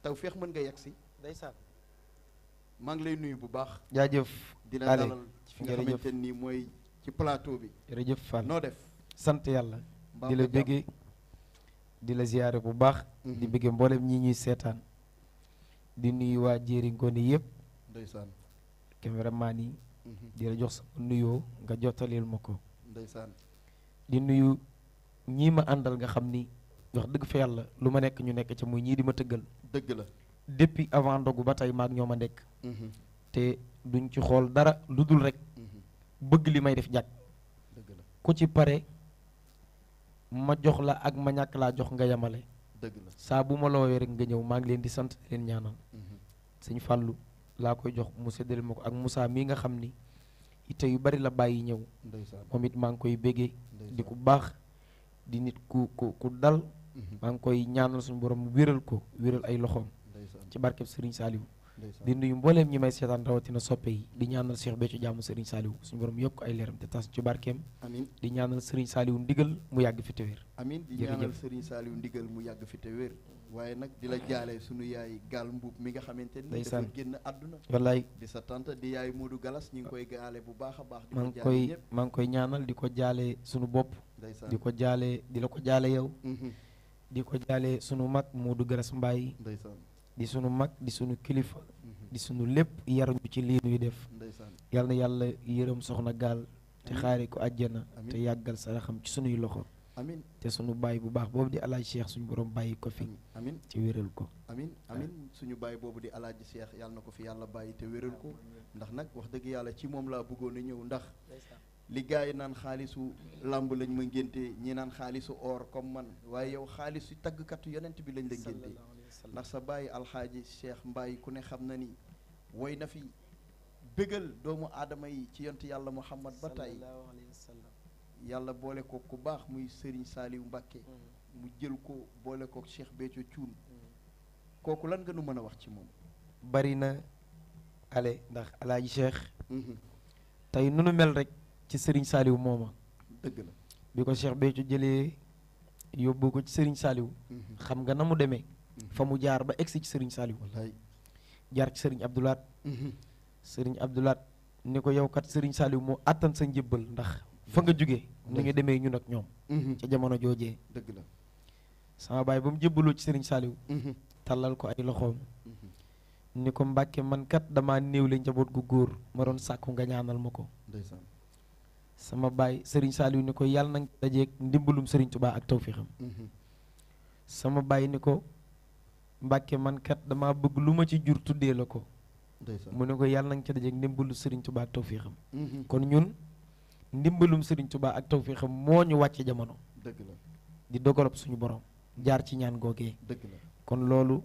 Tawfekh mën nga yegg si. ndeysaan. maa ngi lay nuyu bu baax. jaajëf. di la dalal fi nga jërëjëf xamante nii mooy ci plateau bi. jërëjëf Fall noo def. sant yàlla. mbaa di la nga jàmm. bëggee di la ziyaare bu baax. di bëggee mboolem ñi ñuy seetaan. di nuyu waa Jéeri Ngoone yëpp. ndeysaan. cameraman yi. di la jox sama nuyoo nga jottalil ma ko. ndeysaan. di nuyu ñii ma àndal nga xam ni wax dëgg fa yàlla lu ma nekk ñu nekk ca muy ñii di ma tëggal. dëgg la. depuis avant ndogu ba tey maag ñoo ma nekk. te duñ ci xool dara lu dul rek bëgg li may def jàkk. dëgg la. ku ci pare ma jox la ak ma ñàkk laa jox nga yemale. dëgg la. saa bu ma la woowee rek nga ñëw maa ngi leen di sant leen ñaanal. sëñ Fallou laa koy jox mu séddale ma ko ak Moussa mii nga xam ni ite yu bari la bàyyi ñëw. ndeysaan. moom it maa ngi koy béggee. ndeysaan. di ku baax di nit ku dal. maa ngi koy ñaanal suñu borom wéral ko wéral ay loxoom. ndeysaan. ci barkeb Serigne Saliou. ndeysaan. di nuyu mbooleem ñi may seetaan rawatina soppe yi di ñaanal Cheikh Béthio jàmm Serigne Saliou suñu borom yokk ay leeram te tas ci barkeem. amin di ñaanal Serigne Saliou ndigal mu yàgg fi te wér. amin di jërëjëf. ñaanal Serigne Saliou ndigal mu yàgg fi te wér. waaye nag di la jaale sunu yaay gaal mbuub mi nga xamante ni dafa ndeysaan. génn àdduna. wallaay di sa tante di yaay Modou Galas ñu ngi koy gaale bu baax a baax. di maa ko ngi jaale koy ñëpp. maa ngi koy ñaanal di ko jaale sunu bopp. ndeysaan. di ko jaale di la ko jaale yow. di ko jaale sunu mag Modou Garas Mbaye ndeysaan. di sunu mag di sunu kilifa. di sunu lépp yaruñu ci lii nuy def. ndeysaan. yal na yàlla yërëm soxna gaal te xaare ko àjjana. Amiin. te yàggal saraxam ci sunuy loxo. amin te sunu baay bu baax boobu di alaaj Cheikh suñu borom bàyyi ko fi. amin ci wéral ko. amin amin suñu baay boobu di alaaji Cheikh yàlla na ko fi yàlla bàyyi te wéral ko ndax nag wax dëgg yàlla ci moom laa bëggoon a ñëw ndax li gars yi naan xaalisu làmb lañ ma ngénte ñi naan xaalisu or comme man waaye yow xaalisu taggkatu yonent bi lañ la ngénte ndax sa bàyyi alxaaji Cheikh Mbaye ku ne xam na ni woy na fi bégal doomu aadama yi ci yont yàlla Muhammad ba tey yàlla boole ko ku baax muy Serigne Saliou Mbacké mu jël ko boole ko Cheikh Béthio Thioune kooku lan nga nu mën a wax ci moom. bari na ale ndax alaaji Cheikh tey nu nu mel rek ci Serigne Saliou mooma dëgg la. bi ko Cheikh Béthio jëlee yóbbu ko ci Serigne Saliou xam nga na mu demee fa mu jaar ba egsi ci Serigne Saliou wallaay. jaar ci Serigne Abdoulaat Serigne Abdoulaat ni ko yow kat Serigne Saliou moo àttan sa njëbbal ndax fa nga jógee ni nga demee ñun ak ñoom ca jamono joojee dëgg la. sama baay ba mu jébbaloo ci Serigne Saliou tàllal ko ay loxoom ni ko Mbàkke man kat dama néewle njaboot gu góor ma doon sàkku nga ñaanal ma ko ndeysaan. sama baay Serigne Saliou ni ko yàlla na nga dajeeg ndimbalum Serigne Touba ak tawféexam sama baay ni ko Mbàkke man kat dama bëgg lu ma ci jur tuddee la ko ndeysaan. mu ne ko yàlla na nga ca dajeeg ndimbalu Serigne Touba ak tawféexam kon ñun ndimbalum Serigne Touba ak tawféexam moo ñu wàcce jamono dëgg la. di dogalab suñu borom jaar ci ñaan googee dëgg la. kon loolu